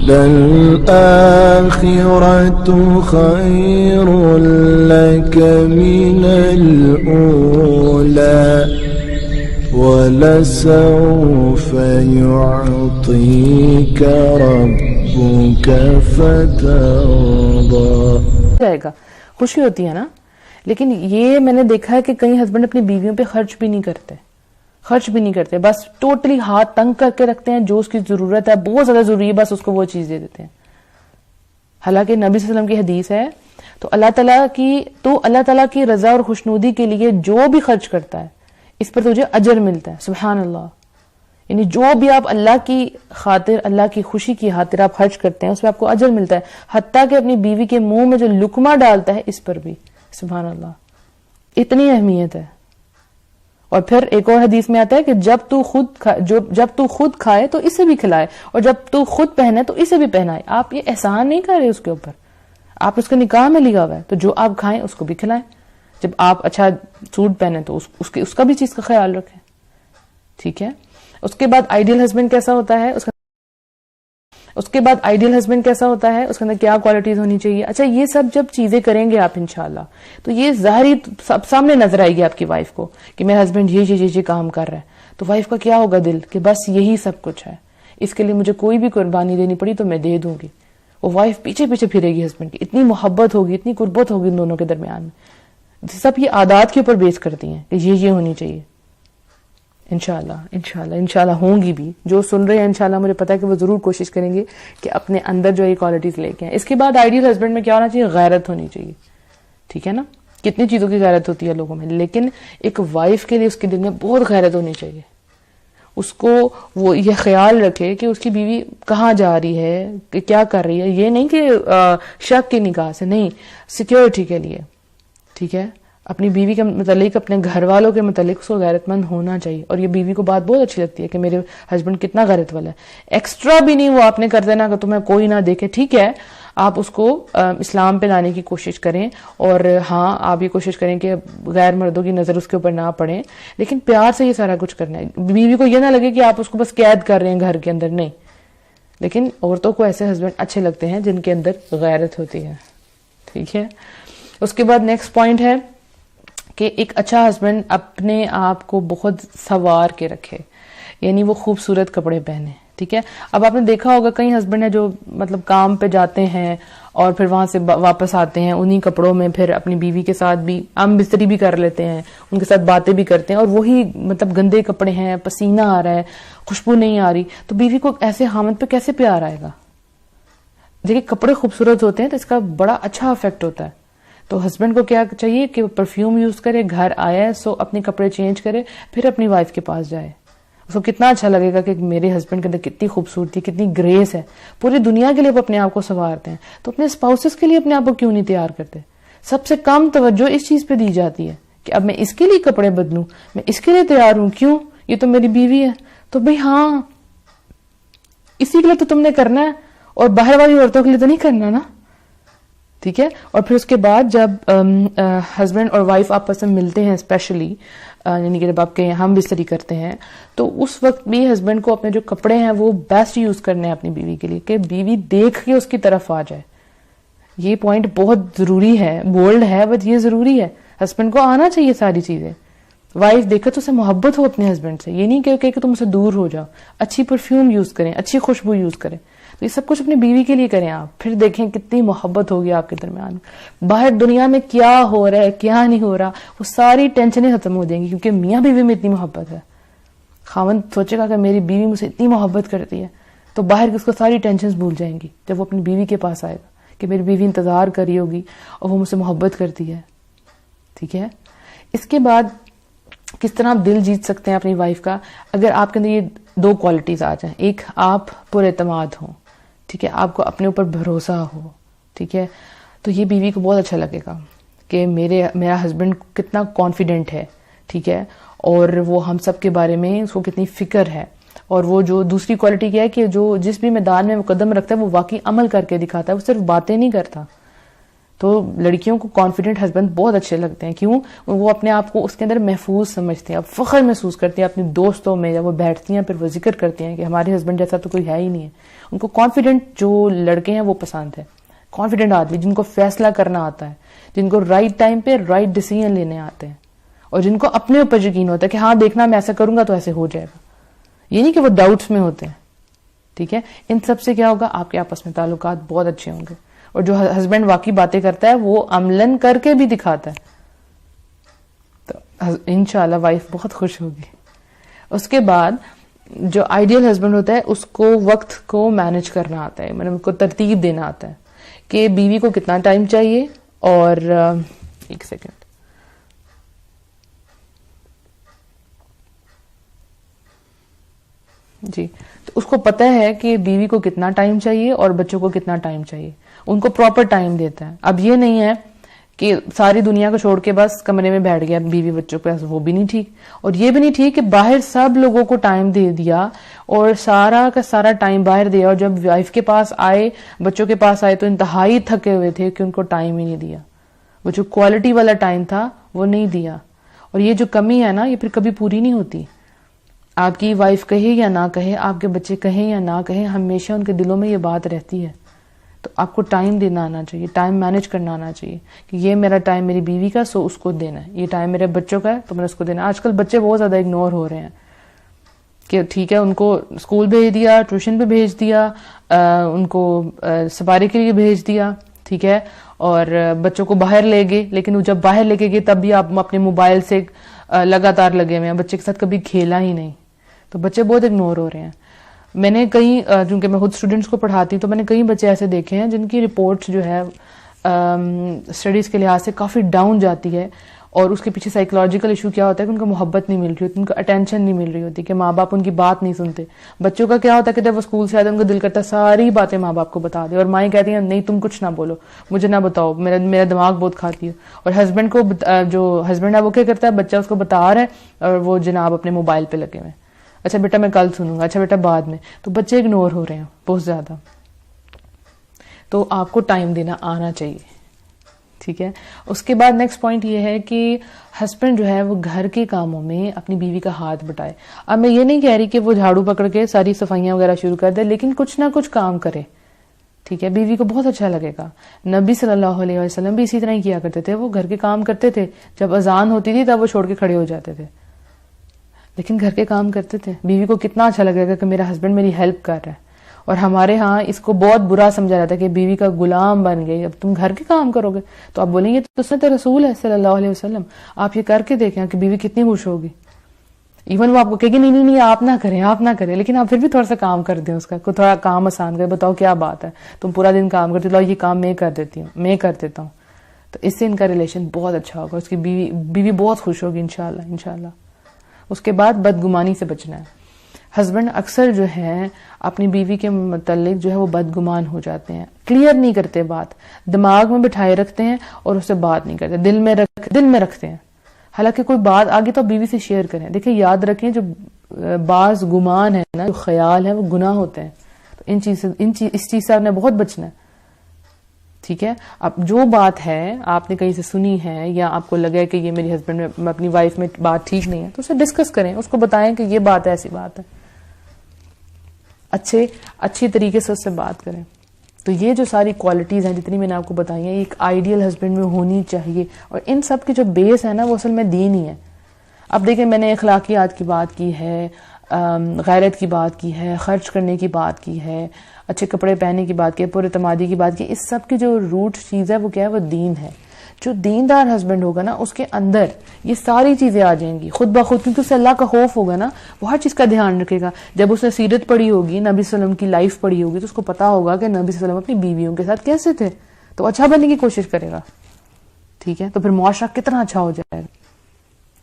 وَلَلْآخِرَةُ خَيْرٌ لَكَ مِنَ الْأُولَى وَلَسَوْفَ يُعْطِيكَ رَبُّكَ فَتَرْضَى. جائے گا خوشی ہوتی ہے نا. لیکن یہ میں نے دیکھا ہے کہ کئی ہسبینڈ اپنی بیویوں پہ خرچ بھی نہیں کرتے, بس ٹوٹلی ہاتھ تنگ کر کے رکھتے ہیں. جو اس کی ضرورت ہے بہت زیادہ ضروری ہے, بس اس کو وہ چیز دے دیتے ہیں. حالانکہ نبی صلی اللہ علیہ وسلم کی حدیث ہے تو اللہ تعالیٰ کی رضا اور خوشنودی کے لیے جو بھی خرچ کرتا ہے اس پر تجھے اجر ملتا ہے. سبحان اللہ. یعنی جو بھی آپ اللہ کی خاطر, اللہ کی خوشی کی خاطر آپ خرچ کرتے ہیں اس پہ آپ کو اجر ملتا ہے, حتیٰ کہ اپنی بیوی کے منہ میں جو لقمہ ڈالتا ہے اس پر بھی. سبحان اللہ, اتنی اہمیت ہے. اور پھر ایک اور حدیث میں آتا ہے کہ جب تو خود کھائے تو اسے بھی کھلائے, اور جب تو خود پہنے تو اسے بھی پہنائے. آپ یہ احسان نہیں کر رہے اس کے اوپر, آپ اس کا نکاح میں لگا ہوا ہے, تو جو آپ کھائیں اس کو بھی کھلائیں. جب آپ اچھا سوٹ پہنے تو اس کا بھی چیز کا خیال رکھیں. ٹھیک ہے. اس کے بعد آئیڈیل ہسبینڈ کیسا ہوتا ہے, اس کے اندر کیا کوالٹیز ہونی چاہیے. اچھا یہ سب جب چیزیں کریں گے آپ انشاءاللہ تو یہ ظاہری سب سامنے نظر آئے گی آپ کی وائف کو کہ میرا ہسبینڈ یہ کام کر رہا ہے. تو وائف کا کیا ہوگا دل کہ بس یہی سب کچھ ہے, اس کے لیے مجھے کوئی بھی قربانی دینی پڑی تو میں دے دوں گی. وہ وائف پیچھے پھرے گی ہسبینڈ کی, اتنی محبت ہوگی, اتنی قربت ہوگی ان دونوں کے درمیان میں. سب یہ عادات کے اوپر بیس کرتی ہیں کہ یہ ہونی چاہیے. انشاءاللہ ہوں گی بھی. جو سن رہے ہیں انشاءاللہ مجھے پتا ہے کہ وہ ضرور کوشش کریں گے کہ اپنے اندر جو یہ کوالٹیز لے کے آئیں. اس کے بعد آئیڈیل ہسبینڈ میں کیا ہونا چاہیے, غیرت ہونی چاہیے. ٹھیک ہے نا. کتنی چیزوں کی غیرت ہوتی ہے لوگوں میں, لیکن ایک وائف کے لیے اس کے دل میں بہت غیرت ہونی چاہیے. اس کو وہ یہ خیال رکھے کہ اس کی بیوی کہاں جا رہی ہے, کہ کیا کر رہی ہے. یہ نہیں کہ شک کی نگاہ سے, نہیں, سیکیورٹی کے لیے. ٹھیک ہے. اپنی بیوی کے متعلق, اپنے گھر والوں کے متعلق اس کو غیرت مند ہونا چاہیے. اور یہ بیوی کو بات بہت اچھی لگتی ہے کہ میرے ہسبینڈ کتنا غیرت والا ہے. ایکسٹرا بھی نہیں وہ آپ نے کر دینا کہ تمہیں کوئی نہ دیکھے. ٹھیک ہے, آپ اس کو اسلام پہ لانے کی کوشش کریں, اور ہاں آپ یہ کوشش کریں کہ غیر مردوں کی نظر اس کے اوپر نہ پڑے, لیکن پیار سے یہ سارا کچھ کرنا ہے. بیوی کو یہ نہ لگے کہ آپ اس کو بس قید کر رہے ہیں گھر کے اندر, نہیں. لیکن عورتوں کو ایسے ہسبینڈ اچھے لگتے ہیں جن کے اندر غیرت ہوتی ہے. ٹھیک ہے. اس کے بعد نیکسٹ پوائنٹ ہے کہ ایک اچھا ہسبینڈ اپنے آپ کو بہت سنوار کے رکھے, یعنی وہ خوبصورت کپڑے پہنے. ٹھیک ہے. اب آپ نے دیکھا ہوگا کئی ہسبینڈ ہیں جو مطلب کام پہ جاتے ہیں اور پھر وہاں سے واپس آتے ہیں انہی کپڑوں میں, پھر اپنی بیوی کے ساتھ بھی ہم بستری بھی کر لیتے ہیں, ان کے ساتھ باتیں بھی کرتے ہیں, اور وہی مطلب گندے کپڑے ہیں, پسینہ آ رہا ہے, خوشبو نہیں آ رہی. تو بیوی کو ایسے خامد پہ کیسے پیار آئے گا. دیکھیے کپڑے خوبصورت ہوتے ہیں تو اس کا بڑا اچھا افیکٹ ہوتا ہے. تو ہسبینڈ کو کیا چاہیے کہ وہ پرفیوم یوز کرے, گھر آیا ہے سو اپنے کپڑے چینج کرے, پھر اپنی وائف کے پاس جائے. اس کو کتنا اچھا لگے گا کہ میرے ہسبینڈ کے اندر کتنی خوبصورتی, کتنی گریس ہے. پوری دنیا کے لیے وہ اپنے آپ کو سنوارتے ہیں, تو اپنے اسپاؤسز کے لیے اپنے آپ کو کیوں نہیں تیار کرتے. سب سے کم توجہ اس چیز پہ دی جاتی ہے کہ اب میں اس کے لیے کپڑے بدلوں, میں اس کے لیے تیار ہوں, کیوں, یہ تو میری بیوی ہے. تو بھئی ہاں اسی کے لیے تو تم نے کرنا ہے, اور باہر والی عورتوں کے لیے تو نہیں کرنا نا. ٹھیک ہے. اور پھر اس کے بعد جب ہسبینڈ اور وائف آپس میں ملتے ہیں, اسپیشلی یعنی کہ جب آپ کے ہم بستری کرتے ہیں, تو اس وقت بھی ہسبینڈ کو اپنے جو کپڑے ہیں وہ بیسٹ یوز کرنے ہیں اپنی بیوی کے لیے, کہ بیوی دیکھ کے اس کی طرف آ جائے. یہ پوائنٹ بہت ضروری ہے, بولڈ ہے بٹ یہ ضروری ہے. ہسبینڈ کو آنا چاہیے ساری چیزیں. وائف دیکھے تو اسے محبت ہو اپنے ہسبینڈ سے, یہ نہیں کہ تم اسے دور ہو جاؤ. اچھی پرفیوم یوز کریں, اچھی خوشبو یوز کریں. تو یہ سب کچھ اپنی بیوی کے لیے کریں آپ, پھر دیکھیں کتنی محبت ہوگی آپ کے درمیان. باہر دنیا میں کیا ہو رہا ہے کیا نہیں ہو رہا, وہ ساری ٹینشنیں ختم ہو جائیں گی, کیونکہ میاں بیوی میں اتنی محبت ہے. خاوند سوچے گا کہ میری بیوی مجھ سے اتنی محبت کرتی ہے, تو باہر کی اس کو ساری ٹینشنز بھول جائیں گی جب وہ اپنی بیوی کے پاس آئے گا کہ میری بیوی انتظار کر رہی ہوگی اور وہ مجھ سے محبت کرتی ہے. ٹھیک ہے. اس کے بعد کس طرح آپ دل جیت سکتے ہیں اپنی وائف کا, اگر آپ کے اندر یہ دو کوالٹیز آ جائیں. ایک, آپ پر اعتماد ہوں. ٹھیک ہے. آپ کو اپنے اوپر بھروسہ ہو. ٹھیک ہے. تو یہ بیوی کو بہت اچھا لگے گا کہ میرا ہسبینڈ کتنا کانفیڈنٹ ہے. ٹھیک ہے. اور وہ ہم سب کے بارے میں اس کو کتنی فکر ہے. اور وہ جو دوسری کوالٹی کیا ہے کہ جو جس بھی میدان میں وہ قدم رکھتا ہے وہ واقعی عمل کر کے دکھاتا ہے, وہ صرف باتیں نہیں کرتا. تو لڑکیوں کو کانفیڈنٹ ہسبینڈ بہت اچھے لگتے ہیں. کیوں؟ وہ اپنے آپ کو اس کے اندر محفوظ سمجھتے ہیں, اب فخر محسوس کرتے ہیں اپنی دوستوں میں. جب وہ بیٹھتی ہیں پھر وہ ذکر کرتے ہیں کہ ہمارے ہسبینڈ جیسا تو کوئی ہے ہی نہیں ہے. ان کو کانفیڈنٹ جو لڑکے ہیں وہ پسند ہے, کانفیڈنٹ آدمی جن کو فیصلہ کرنا آتا ہے, جن کو رائٹ ٹائم پہ رائٹ ڈیسیژن لینے آتے ہیں, اور جن کو اپنے اوپر یقین ہوتا ہے کہ ہاں دیکھنا میں ایسا کروں گا تو ایسے ہو جائے گا. یہ نہیں کہ وہ ڈاؤٹس میں ہوتے ہیں. ٹھیک ہے, ان سب سے کیا ہوگا, آپ کے آپس میں تعلقات بہت اچھے ہوں گے. اور جو ہسبینڈ واقعی باتیں کرتا ہے وہ عملاً کر کے بھی دکھاتا ہے, تو انشاءاللہ وائف بہت خوش ہوگی. اس کے بعد جو آئیڈیل ہسبینڈ ہوتا ہے اس کو وقت کو مینج کرنا آتا ہے, مطلب کو ترتیب دینا آتا ہے کہ بیوی کو کتنا ٹائم چاہیے. اور ایک سیکنڈ, جی, تو اس کو پتہ ہے کہ بیوی کو کتنا ٹائم چاہیے اور بچوں کو کتنا ٹائم چاہیے, ان کو پراپر ٹائم دیتا ہے. اب یہ نہیں ہے کہ ساری دنیا کو چھوڑ کے بس کمرے میں بیٹھ گیا بیوی بچوں کے پاس, وہ بھی نہیں ٹھیک. اور یہ بھی نہیں ٹھیک کہ باہر سب لوگوں کو ٹائم دے دیا اور سارا کا سارا ٹائم باہر دیا, اور جب وائف کے پاس آئے, بچوں کے پاس آئے تو انتہائی تھکے ہوئے تھے کہ ان کو ٹائم ہی نہیں دیا. وہ جو کوالٹی والا ٹائم تھا وہ نہیں دیا. اور یہ جو کمی ہے نا یہ پھر کبھی پوری نہیں ہوتی. آپ کی وائف کہے یا نہ کہے, آپ کے بچے کہیں یا نہ کہیں, ہمیشہ ان کے دلوں میں یہ بات رہتی ہے. تو آپ کو ٹائم دینا آنا چاہیے, ٹائم مینج کرنا آنا چاہیے کہ یہ میرا ٹائم میری بیوی کا, سو اس کو دینا ہے. یہ ٹائم میرے بچوں کا ہے تو میں نے اس کو دینا ہے. آج کل بچے بہت زیادہ اگنور ہو رہے ہیں کہ ٹھیک ہے ان کو اسکول بھیج دیا, ٹیوشن پہ بھیج دیا, ان کو سفاری کے لیے بھیج دیا, ٹھیک ہے, اور بچوں کو باہر لے گئے, لیکن جب باہر لے کے گئے تب بھی آپ اپنے موبائل سے لگاتار لگے ہوئے ہیں, بچے کے ساتھ کبھی کھیلا ہی نہیں. تو بچے بہت اگنور ہو رہے ہیں. میں نے کئی, چونکہ میں خود اسٹوڈنٹس کو پڑھاتی ہوں, تو میں نے کئی بچے ایسے دیکھے ہیں جن کی رپورٹس جو ہے اسٹڈیز کے لحاظ سے کافی ڈاؤن جاتی ہے, اور اس کے پیچھے سائیکولوجیکل ایشو کیا ہوتا ہے کہ ان کو محبت نہیں مل رہی ہوتی, ان کو اٹینشن نہیں مل رہی ہوتی, کہ ماں باپ ان کی بات نہیں سنتے. بچوں کا کیا ہوتا ہے کہ جب وہ اسکول سے آتے ہیں ان کو دل کرتا ہے ساری باتیں ماں باپ کو بتا دے, اور مائیں کہتی ہیں نہیں تم کچھ نہ بولو, مجھے نہ بتاؤ, میرا دماغ بہت کھاتی ہے. اور ہسبینڈ کو, جو ہسبینڈ ہے وہ کیا کرتا ہے, بچہ اس کو بتا رہا ہے اور وہ جناب اپنے موبائل پہ لگے ہوئے, اچھا بیٹا میں کل سنوں گا, اچھا بیٹا بعد میں. تو بچے اگنور ہو رہے ہیں بہت زیادہ. تو آپ کو ٹائم دینا آنا چاہیے, ٹھیک ہے. اس کے بعد نیکسٹ پوائنٹ یہ ہے کہ ہسبینڈ جو ہے وہ گھر کے کاموں میں اپنی بیوی کا ہاتھ بٹائے. اب میں یہ نہیں کہہ رہی کہ وہ جھاڑو پکڑ کے ساری صفائیاں وغیرہ شروع کر دے, لیکن کچھ نہ کچھ کام کرے, ٹھیک ہے. بیوی کو بہت اچھا لگے گا. نبی صلی اللہ علیہ وسلم بھی اسی طرح ہی کیا کرتے تھے, وہ گھر کے کام کرتے تھے, جب اذان ہوتی تھی تب وہ چھوڑ کے کھڑے ہو جاتے تھے, لیکن گھر کے کام کرتے تھے. بیوی کو کتنا اچھا لگے گا کہ میرا ہسبینڈ میری ہیلپ کر رہا ہے. اور ہمارے ہاں اس کو بہت برا سمجھا جاتا ہے کہ بیوی کا غلام بن گئی, اب تم گھر کے کام کرو گے. تو آپ بولیں گے تو سنت رسول ہے صلی اللہ علیہ وسلم, آپ یہ کر کے دیکھیں کہ بیوی کتنی خوش ہوگی. ایون وہ آپ کو کہے گی نہیں نہیں آپ نہ کریں, آپ نہ کریں, لیکن آپ پھر بھی تھوڑا سا کام کر دیں, اس کا کوئی تھوڑا کام آسان کرے, بتاؤ کیا بات ہے, تم پورا دن کام کرتے ہو, یہ کام میں کر دیتی ہوں, میں کر دیتا ہوں. تو اس سے ان کا ریلیشن بہت اچھا ہوگا, اس کی بیوی بہت خوش ہوگی انشاءاللہ انشاءاللہ. اس کے بعد بدگمانی سے بچنا ہے. ہسبینڈ اکثر جو ہے اپنی بیوی کے متعلق جو ہے وہ بدگمان ہو جاتے ہیں, کلیئر نہیں کرتے بات, دماغ میں بٹھائے رکھتے ہیں اور اس سے بات نہیں کرتے, دل میں رکھتے ہیں. حالانکہ کوئی بات آگے تو بیوی سے شیئر کریں. دیکھیں یاد رکھیں جو بعض گمان ہے نا, جو خیال ہے وہ گناہ ہوتے ہیں. تو اس چیز سے آپ نے بہت بچنا ہے, ٹھیک ہے. اب جو بات ہے آپ نے کہیں سے سنی ہے یا آپ کو لگا کہ یہ میری ہسبینڈ میں اپنی وائف میں بات ٹھیک نہیں ہے, تو اسے ڈسکس کریں, اس کو بتائیں کہ یہ بات ہے, ایسی بات ہے, اچھی طریقے سے اس سے بات کریں. تو یہ جو ساری کوالٹیز ہیں جتنی میں نے آپ کو بتائی ہیں, ایک آئیڈیل ہسبینڈ میں ہونی چاہیے. اور ان سب کی جو بیس ہے نا وہ اصل میں دین ہی ہے. اب دیکھیں میں نے اخلاقیات کی بات کی ہے, غیرت کی بات کی ہے, خرچ کرنے کی بات کی ہے, اچھے کپڑے پہننے کی بات کی ہے, پر اعتمادی کی بات کی. اس سب کی جو روٹ چیز ہے وہ کیا ہے, وہ دین ہے. جو دیندار ہسبینڈ ہوگا نا اس کے اندر یہ ساری چیزیں آ جائیں گی خود بخود, کیونکہ اسے اللہ کا خوف ہوگا نا, وہ ہر چیز کا دھیان رکھے گا. جب اس نے سیرت پڑھی ہوگی, نبی صلی اللہ علیہ وسلم کی لائف پڑھی ہوگی, تو اس کو پتا ہوگا کہ نبی صلی اللہ علیہ وسلم اپنی بیویوں کے ساتھ کیسے تھے, تو اچھا بننے کی کوشش کرے گا, ٹھیک ہے. تو پھر معاشرہ کتنا اچھا ہو جائے گا.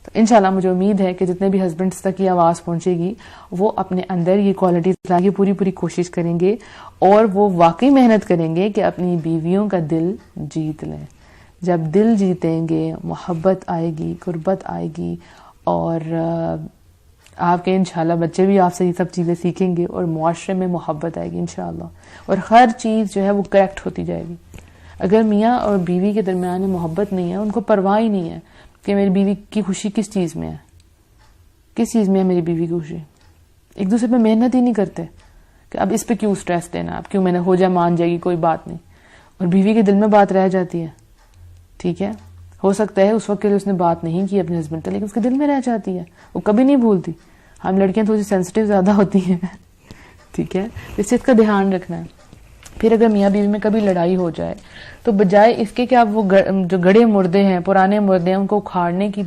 تو انشاءاللہ مجھے امید ہے کہ جتنے بھی ہسبینڈز تک یہ آواز پہنچے گی وہ اپنے اندر یہ کوالٹیز لانے کی پوری کوشش کریں گے, اور وہ واقعی محنت کریں گے کہ اپنی بیویوں کا دل جیت لیں. جب دل جیتیں گے محبت آئے گی, قربت آئے گی, اور آپ کے انشاءاللہ بچے بھی آپ سے یہ سب چیزیں سیکھیں گے, اور معاشرے میں محبت آئے گی انشاءاللہ, اور ہر چیز جو ہے وہ کریکٹ ہوتی جائے گی. اگر میاں اور بیوی کے درمیان محبت نہیں ہے، ان کو پرواہ ہی نہیں ہے کہ میری بیوی کی خوشی کس چیز میں ہے، کس چیز میں ہے میری بیوی کی خوشی، ایک دوسرے پہ محنت ہی نہیں کرتے کہ اب اس پہ کیوں سٹریس دینا، اب کیوں میں نے ہو جائے مان جائے گی کوئی بات نہیں، اور بیوی کے دل میں بات رہ جاتی ہے. ٹھیک ہے، ہو سکتا ہے اس وقت کے لیے اس نے بات نہیں کی اپنے ہسبینڈ سے، لیکن اس کے دل میں رہ جاتی ہے، وہ کبھی نہیں بھولتی. ہم لڑکیاں تھوڑی سینسٹیو زیادہ ہوتی ہیں. ٹھیک ہے، اس چیز کا دھیان رکھنا ہے. پھر اگر میاں بیوی میں کبھی لڑائی ہو جائے تو بجائے اس کے کہ آپ وہ جو گڑے مردے ہیں، پرانے مردے ہیں، ان کو اکھاڑنے کی